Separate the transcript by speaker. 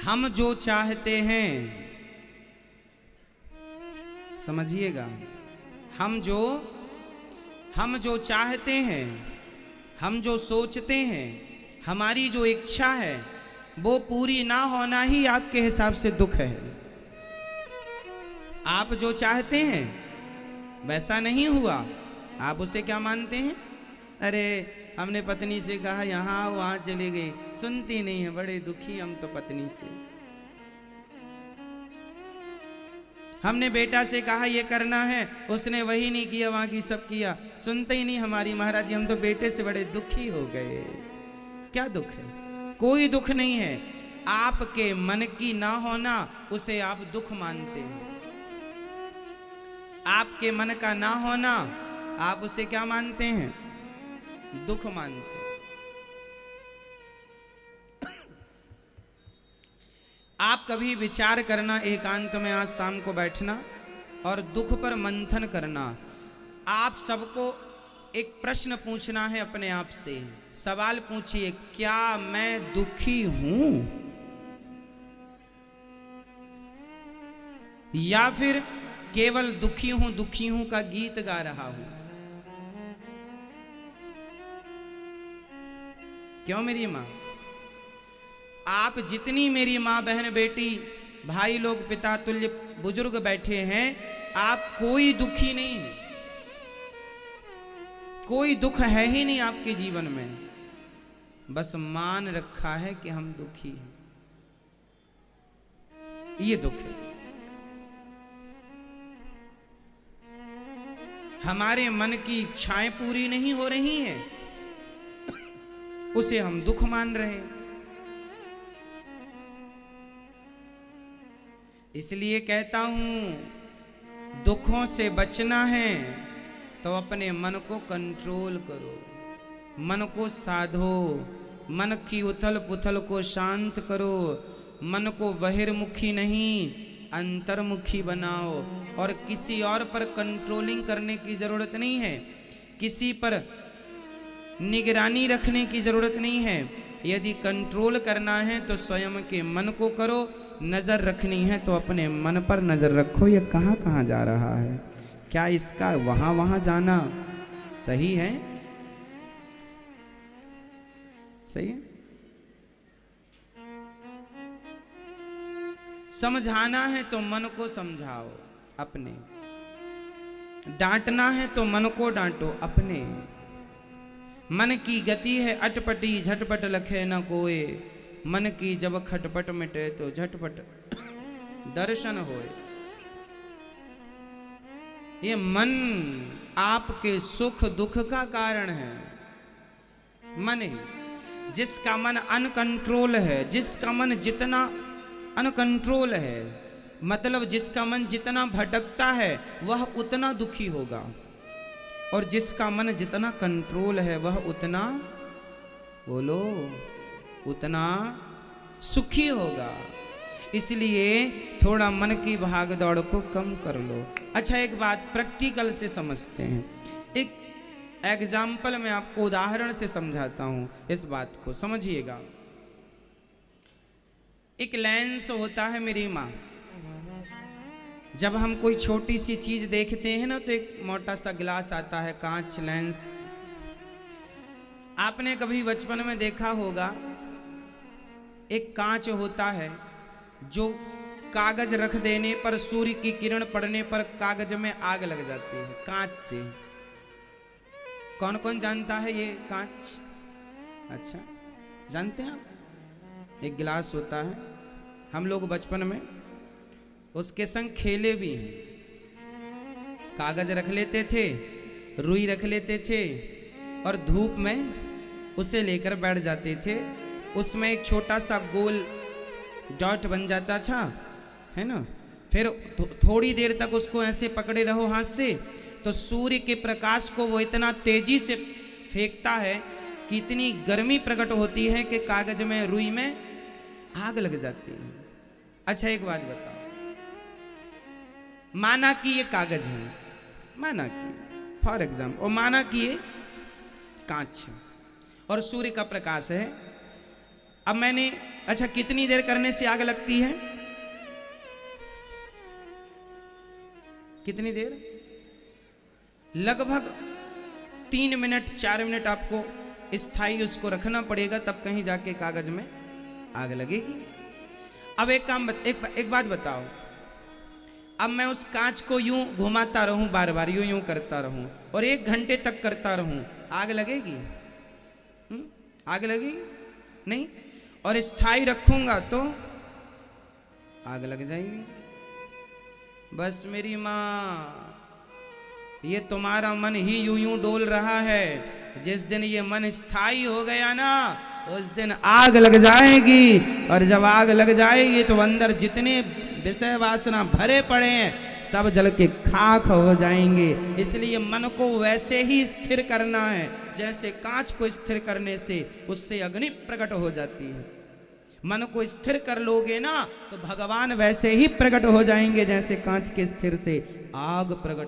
Speaker 1: हम जो चाहते हैं, समझिएगा, हम जो चाहते हैं, हम जो सोचते हैं, हमारी जो इच्छा है, वो पूरी ना होना ही आपके हिसाब से दुख है। आप जो चाहते हैं वैसा नहीं हुआ, आप उसे क्या मानते हैं? अरे हमने पत्नी से कहा यहाँ वहाँ चली गई, सुनती नहीं है, बड़े दुखी हम तो पत्नी से। हमने बेटा से कहा ये करना है, उसने वही नहीं किया, वहाँ की सब किया, सुनते ही नहीं हमारी महाराज जी, हम तो बेटे से बड़े दुखी हो गए। क्या दुख है? कोई दुख नहीं है। आपके मन की ना होना उसे आप दुख मानते हैं। आपके मन का ना होना आप उसे क्या मानते हैं? दुख मानते हैं। आप कभी विचार करना, एकांत में आज शाम को बैठना और दुख पर मंथन करना। आप सबको एक प्रश्न पूछना है अपने आप से। सवाल पूछिए, क्या मैं दुखी हूं या फिर केवल दुखी हूं का गीत गा रहा हूं? क्यों मेरी मां? आप जितनी मेरी मां, बहन, बेटी, भाई लोग, पिता तुल्य बुजुर्ग बैठे हैं, आप कोई दुखी नहीं है। कोई दुख है ही नहीं आपके जीवन में। बस मान रखा है कि हम दुखी हैं, ये दुख है। हमारे मन की इच्छाएं पूरी नहीं हो रही हैं, उसे हम दुख मान रहे हैं। इसलिए कहता हूं, दुखों से बचना है तो अपने मन को कंट्रोल करो, मन को साधो, मन की उथल पुथल को शांत करो, मन को बहिर्मुखी नहीं अंतर्मुखी बनाओ। और किसी और पर कंट्रोलिंग करने की जरूरत नहीं है, किसी पर निगरानी रखने की जरूरत नहीं है। यदि कंट्रोल करना है तो स्वयं के मन को करो, नजर रखनी है तो अपने मन पर नजर रखो। ये कहाँ कहाँ जा रहा है, क्या इसका वहां वहां जाना सही है? सही है? समझाना है तो मन को समझाओ अपने, डांटना है तो मन को डांटो अपने। मन की गति है अटपटी, झटपट लखे न कोय, मन की जब खटपट मिटे तो झटपट दर्शन होए। ये मन आपके सुख दुख का कारण है। मन ही, जिसका मन अनकंट्रोल है, जिसका मन जितना अनकंट्रोल है, मतलब जिसका मन जितना भटकता है वह उतना दुखी होगा, और जिसका मन जितना कंट्रोल है वह उतना, बोलो, उतना सुखी होगा। इसलिए थोड़ा मन की भाग दौड़ को कम कर लो। अच्छा, एक बात प्रैक्टिकल से समझते हैं। एक एग्जाम्पल मैं आपको उदाहरण से समझाता हूं, इस बात को समझिएगा। एक लेंस होता है मेरी माँ, जब हम कोई छोटी सी चीज देखते हैं ना तो एक मोटा सा गिलास आता है, कांच लेंस। आपने कभी बचपन में देखा होगा, एक कांच होता है जो कागज रख देने पर, सूर्य की किरण पड़ने पर कागज में आग लग जाती है कांच से। कौन कौन जानता है ये कांच? अच्छा, जानते हैं आप? एक गिलास होता है, हम लोग बचपन में उसके संग खेले भी हैं। कागज रख लेते थे, रुई रख लेते थे और धूप में उसे लेकर बैठ जाते थे। उसमें एक छोटा सा गोल डॉट बन जाता था, है ना। फिर थोड़ी देर तक उसको ऐसे पकड़े रहो हाथ से, तो सूर्य के प्रकाश को वो इतना तेजी से फेंकता है कि इतनी गर्मी प्रकट होती है कि कागज में, रुई में आग लग जाती है। अच्छा, एक बात बताओ, माना कि ये कागज है, माना कि फॉर एग्जाम्पल, और माना कि ये कांच है और सूर्य का प्रकाश है। अब मैंने, अच्छा कितनी देर करने से आग लगती है? कितनी देर? लगभग 3 मिनट 4 मिनट आपको स्थायी उसको रखना पड़ेगा, तब कहीं जाके कागज में आग लगेगी। अब एक बात बताओ, अब मैं उस कांच को यूं घुमाता रहूं, बार बार यूं करता रहूं और 1 घंटे तक करता रहूं, आग लगेगी? आग लगेगी नहीं। और स्थायी रखूंगा तो आग लग जाएगी। बस मेरी माँ, ये तुम्हारा मन ही यूं डोल रहा है। जिस दिन ये मन स्थायी हो गया ना, उस दिन आग लग जाएगी। और जब आग लग जाएगी तो अंदर जितने विषय वासना भरे पड़े हैं सब जल के खाक हो जाएंगे। इसलिए मन को वैसे ही स्थिर करना है जैसे कांच को स्थिर करने से उससे अग्नि प्रकट हो जाती है। मन को स्थिर कर लोगे ना तो भगवान वैसे ही प्रकट हो जाएंगे जैसे कांच के स्थिर से आग प्रकट